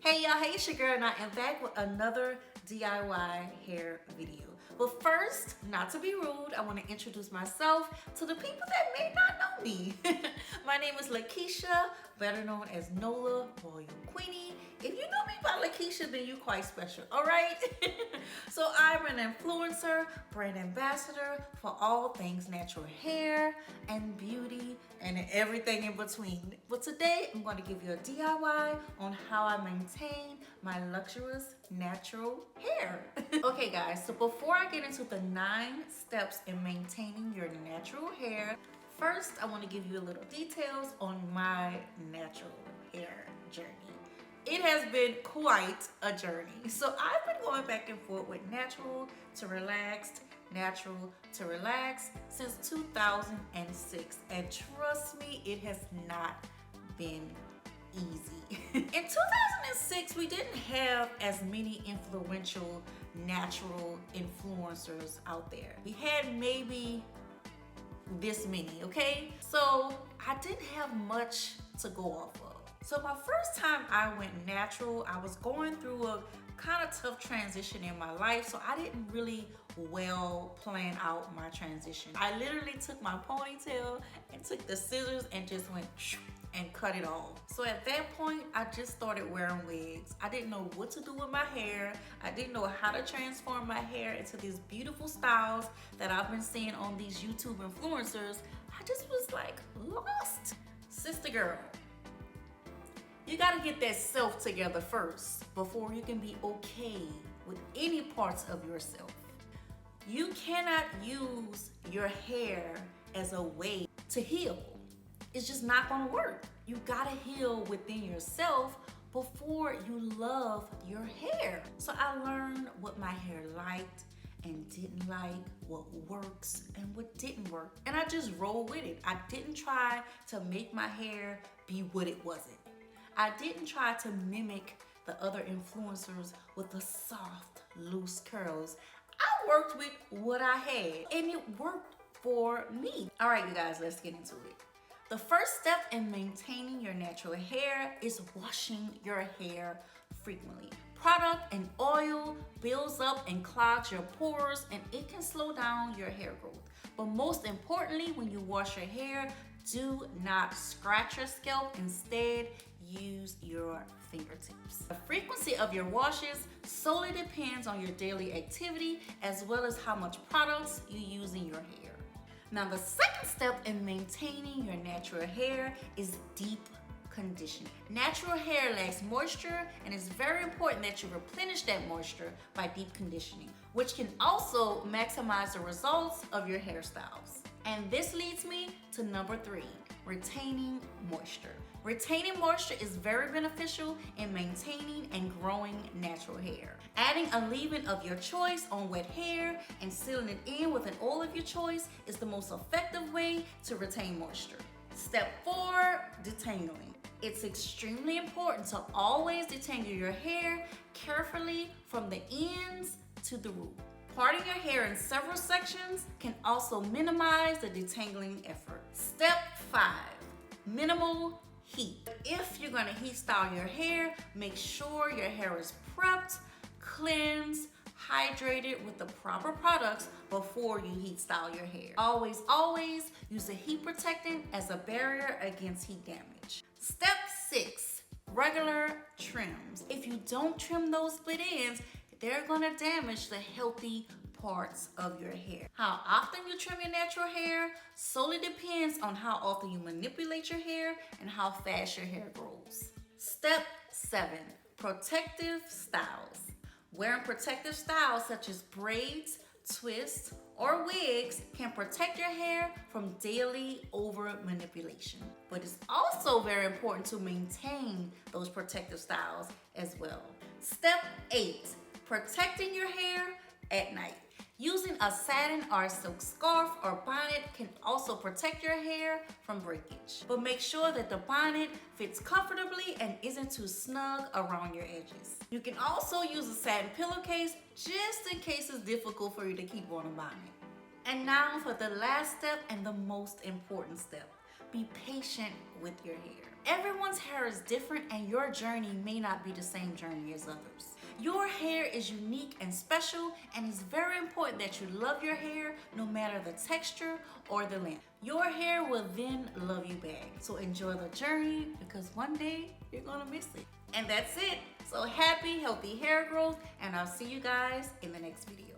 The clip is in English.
Hey y'all, hey, it's your girl and I am back with another DIY hair video. But first, not to be rude, I want to introduce myself to the people that may not know me. My name is Lakesha, better known as Nola or Queenie. If you know me by Lakesha, then you're quite special, all right? So I'm an influencer, brand ambassador for all things natural hair and beauty and everything in between. But today, I'm going to give you a DIY on how I maintain my luxurious natural hair. Okay guys, so before I get into the 9 steps in maintaining your natural hair, first I want to give you a little details on my natural hair journey. It has been quite a journey. So I've been going back and forth with natural to relaxed, natural to relax since 2006. And trust me, it has not been easy. In 2006, we didn't have as many influential natural influencers out there. We had maybe this many, okay? So I didn't have much to go off of. So my first time I went natural, I was going through a kind of tough transition in my life, so I didn't really well plan out my transition. I literally took my ponytail and took the scissors and just went and cut it off. So at that point, I just started wearing wigs. I didn't know what to do with my hair. I didn't know how to transform my hair into these beautiful styles that I've been seeing on these YouTube influencers. I just was like lost. Sister girl, you gotta get that self together first before you can be okay with any parts of yourself. You cannot use your hair as a way to heal. It's just not gonna work. You gotta heal within yourself before you love your hair. So I learned what my hair liked and didn't like, what works and what didn't work. And I just rolled with it. I didn't try to make my hair be what it wasn't. I didn't try to mimic the other influencers with the soft, loose curls. I worked with what I had and it worked for me. All right, you guys, let's get into it. The first step in maintaining your natural hair is washing your hair frequently. Product and oil builds up and clogs your pores and it can slow down your hair growth. But most importantly, when you wash your hair, do not scratch your scalp. Instead, use your fingertips. The frequency of your washes solely depends on your daily activity as well as how much products you use in your hair. Now, the second step in maintaining your natural hair is deep conditioning. Natural hair lacks moisture and it's very important that you replenish that moisture by deep conditioning, which can also maximize the results of your hairstyles. And this leads me to number 3, retaining moisture. Retaining moisture is very beneficial in maintaining and growing natural hair. Adding a leave-in of your choice on wet hair and sealing it in with an oil of your choice is the most effective way to retain moisture. Step 4, detangling. It's extremely important to always detangle your hair carefully from the ends to the root. Parting your hair in several sections can also minimize the detangling effort. Step 5, minimal heat. If you're gonna heat style your hair, make sure your hair is prepped, cleansed, hydrated with the proper products before you heat style your hair. Always, always use a heat protectant as a barrier against heat damage. Step 6, regular trims. If you don't trim those split ends, they're gonna damage the healthy parts of your hair. How often you trim your natural hair solely depends on how often you manipulate your hair and how fast your hair grows. Step 7, protective styles. Wearing protective styles such as braids, twists, or wigs can protect your hair from daily over manipulation. But it's also very important to maintain those protective styles as well. Step 8, protecting your hair at night. Using a satin or silk scarf or bonnet can also protect your hair from breakage. But make sure that the bonnet fits comfortably and isn't too snug around your edges. You can also use a satin pillowcase just in case it's difficult for you to keep on a bonnet. And now for the last step and the most important step. be patient with your hair. Everyone's hair is different and your journey may not be the same journey as others. Your hair is unique and special, and it's very important that you love your hair no matter the texture or the length. Your hair will then love you back. So enjoy the journey, because one day you're gonna miss it. And that's it. So happy, healthy hair growth, and I'll see you guys in the next video.